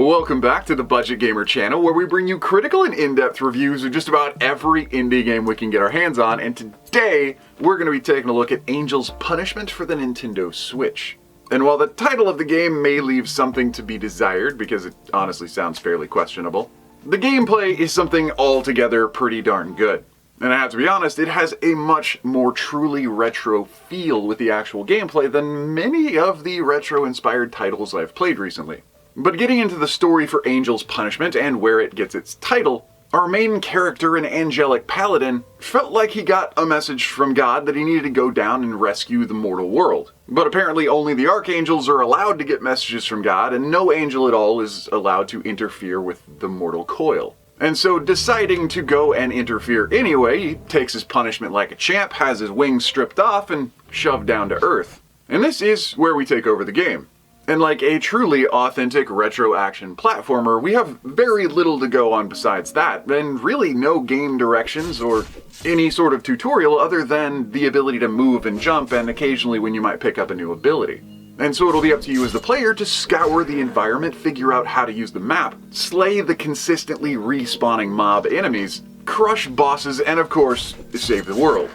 Welcome back to the Budget Gamer channel, where we bring you critical and in-depth reviews of just about every indie game we can get our hands on, and today we're going to be taking a look at Angel's Punishment for the Nintendo Switch. And while the title of the game may leave something to be desired, because it honestly sounds fairly questionable, the gameplay is something altogether pretty darn good. And I have to be honest, it has a much more truly retro feel with the actual gameplay than many of the retro-inspired titles I've played recently. But getting into the story for Angel's Punishment and where it gets its title, our main character, an angelic paladin, felt like he got a message from God that he needed to go down and rescue the mortal world. But apparently only the archangels are allowed to get messages from God, and no angel at all is allowed to interfere with the mortal coil. And so, deciding to go and interfere anyway, he takes his punishment like a champ, has his wings stripped off, and shoved down to Earth. And this is where we take over the game. And like a truly authentic retro action platformer, we have very little to go on besides that, and really no game directions or any sort of tutorial other than the ability to move and jump, and occasionally when you might pick up a new ability. And so it'll be up to you as the player to scour the environment, figure out how to use the map, slay the consistently respawning mob enemies, crush bosses, and of course, save the world.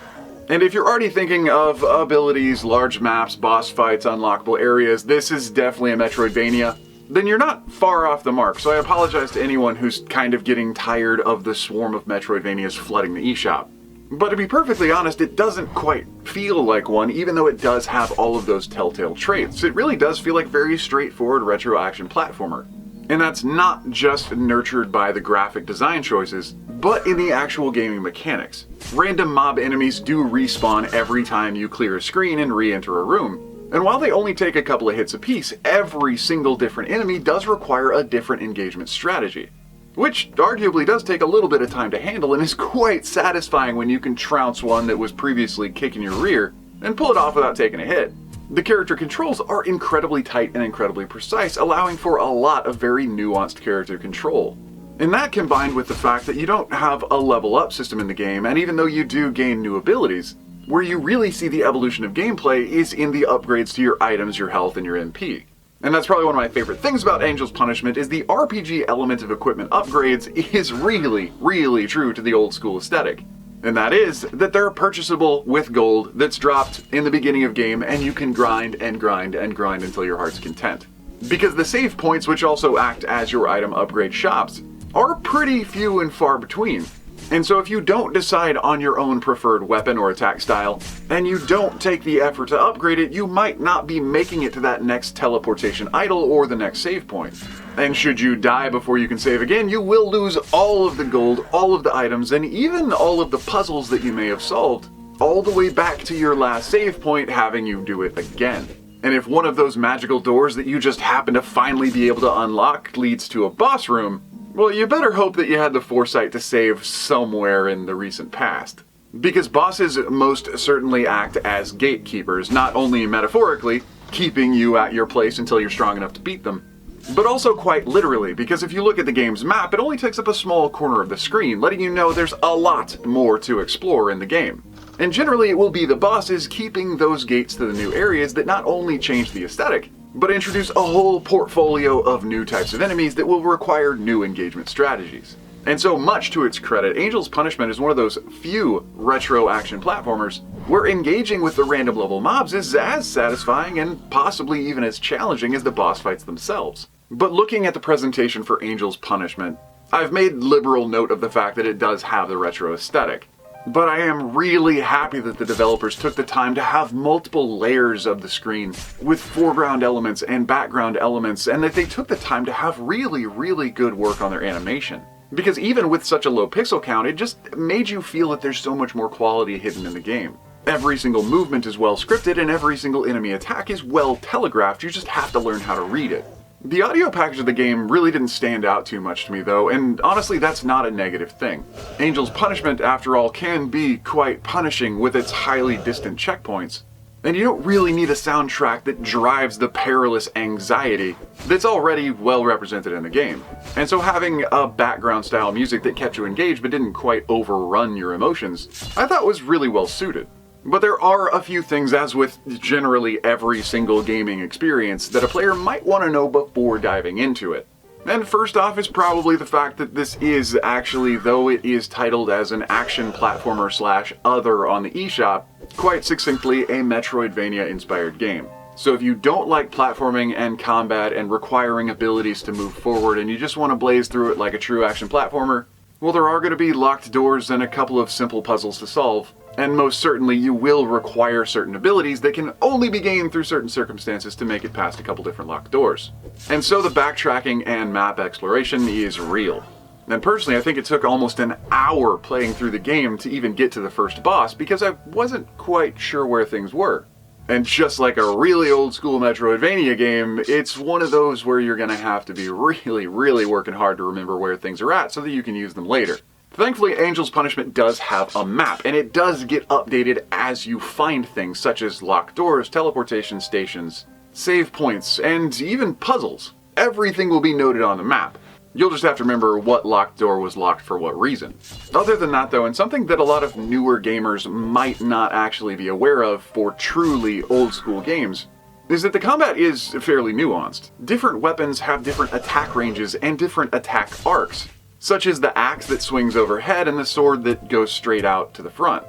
And if you're already thinking of abilities, large maps, boss fights, unlockable areas, this is definitely a Metroidvania, then you're not far off the mark, so I apologize to anyone who's kind of getting tired of the swarm of Metroidvanias flooding the eShop. But to be perfectly honest, it doesn't quite feel like one, even though it does have all of those telltale traits. It really does feel like very straightforward retro action platformer. And that's not just nurtured by the graphic design choices, but in the actual gaming mechanics. Random mob enemies do respawn every time you clear a screen and re-enter a room. And while they only take a couple of hits apiece, every single different enemy does require a different engagement strategy. Which arguably does take a little bit of time to handle and is quite satisfying when you can trounce one that was previously kicking your rear and pull it off without taking a hit. The character controls are incredibly tight and incredibly precise, allowing for a lot of very nuanced character control. And that combined with the fact that you don't have a level up system in the game, and even though you do gain new abilities, where you really see the evolution of gameplay is in the upgrades to your items, your health, and your MP. And that's probably one of my favorite things about Angel's Punishment is the RPG element of equipment upgrades is really true to the old school aesthetic. And that is that they're purchasable with gold that's dropped in the beginning of game, and you can grind and grind and grind until your heart's content. Because the save points, which also act as your item upgrade shops, are pretty few and far between. And so if you don't decide on your own preferred weapon or attack style, and you don't take the effort to upgrade it, you might not be making it to that next teleportation idol or the next save point. And should you die before you can save again, you will lose all of the gold, all of the items, and even all of the puzzles that you may have solved, all the way back to your last save point, having you do it again. And if one of those magical doors that you just happen to finally be able to unlock leads to a boss room, well, you better hope that you had the foresight to save somewhere in the recent past. Because bosses most certainly act as gatekeepers, not only metaphorically, keeping you at your place until you're strong enough to beat them, but also quite literally, because if you look at the game's map, it only takes up a small corner of the screen, letting you know there's a lot more to explore in the game. And generally it will be the bosses keeping those gates to the new areas that not only change the aesthetic, but introduce a whole portfolio of new types of enemies that will require new engagement strategies. And so much to its credit, Angel's Punishment is one of those few retro action platformers where engaging with the random level mobs is as satisfying and possibly even as challenging as the boss fights themselves. But looking at the presentation for Angel's Punishment, I've made liberal note of the fact that it does have the retro aesthetic. But I am really happy that the developers took the time to have multiple layers of the screen with foreground elements and background elements, and that they took the time to have really good work on their animation. Because even with such a low pixel count, it just made you feel that there's so much more quality hidden in the game. Every single movement is well scripted and every single enemy attack is well telegraphed, you just have to learn how to read it. The audio package of the game really didn't stand out too much to me though, and honestly that's not a negative thing. Angel's Punishment, after all, can be quite punishing with its highly distant checkpoints. And you don't really need a soundtrack that drives the perilous anxiety that's already well represented in the game. And so having a background style music that kept you engaged but didn't quite overrun your emotions, I thought was really well suited. But there are a few things, as with generally every single gaming experience, that a player might want to know before diving into it. And first off is probably the fact that this is actually, though it is titled as an action platformer slash other on the eShop, quite succinctly a Metroidvania inspired game. So if you don't like platforming and combat and requiring abilities to move forward and you just want to blaze through it like a true action platformer, well, there are going to be locked doors and a couple of simple puzzles to solve. And most certainly you will require certain abilities that can only be gained through certain circumstances to make it past a couple different locked doors. And so the backtracking and map exploration is real. And personally, I think it took almost an hour playing through the game to even get to the first boss because I wasn't quite sure where things were. And just like a really old school Metroidvania game, it's one of those where you're gonna have to be really working hard to remember where things are at so that you can use them later. Thankfully, Angel's Punishment does have a map, and it does get updated as you find things such as locked doors, teleportation stations, save points, and even puzzles. Everything will be noted on the map. You'll just have to remember what locked door was locked for what reason. Other than that though, and something that a lot of newer gamers might not actually be aware of for truly old school games, is that the combat is fairly nuanced. Different weapons have different attack ranges and different attack arcs, such as the axe that swings overhead and the sword that goes straight out to the front.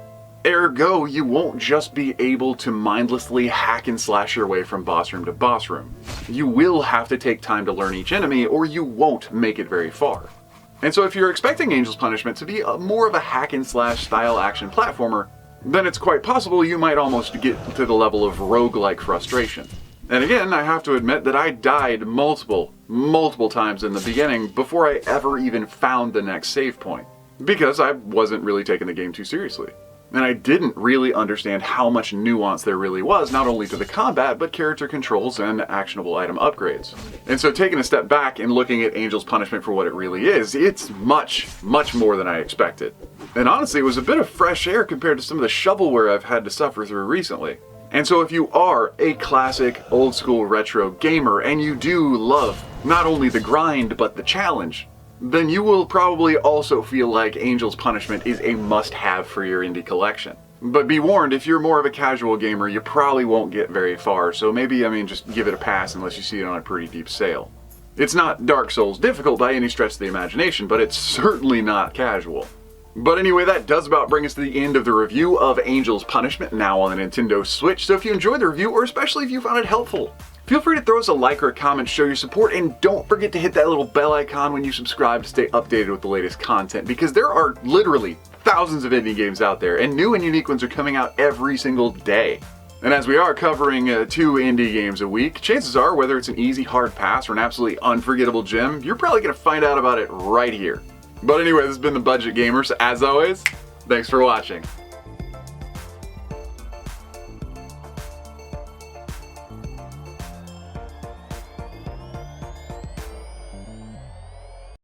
Ergo, you won't just be able to mindlessly hack and slash your way from boss room to boss room. You will have to take time to learn each enemy or you won't make it very far. And so if you're expecting Angel's Punishment to be more of a hack and slash style action platformer, then it's quite possible you might almost get to the level of roguelike frustration. And again, I have to admit that I died multiple times in the beginning before I ever even found the next save point, because I wasn't really taking the game too seriously. And I didn't really understand how much nuance there really was, not only to the combat, but character controls and actionable item upgrades. And so taking a step back and looking at Angel's Punishment for what it really is, it's much more than I expected. And honestly, it was a bit of fresh air compared to some of the shovelware I've had to suffer through recently. And so if you are a classic, old school retro gamer and you do love not only the grind, but the challenge, then you will probably also feel like Angel's Punishment is a must-have for your indie collection. But be warned, if you're more of a casual gamer, you probably won't get very far, so maybe, just give it a pass unless you see it on a pretty deep sale. It's not Dark Souls difficult by any stretch of the imagination, but it's certainly not casual. But anyway, that does about bring us to the end of the review of Angel's Punishment, now on the Nintendo Switch. So if you enjoyed the review, or especially if you found it helpful, feel free to throw us a like or a comment, show your support, and don't forget to hit that little bell icon when you subscribe to stay updated with the latest content, because there are literally thousands of indie games out there, and new and unique ones are coming out every single day. And as we are covering 2 indie games a week, chances are, whether it's an easy hard pass or an absolutely unforgettable gem, you're probably going to find out about it right here. But anyway, this has been The Budget Gamers. As always, thanks for watching.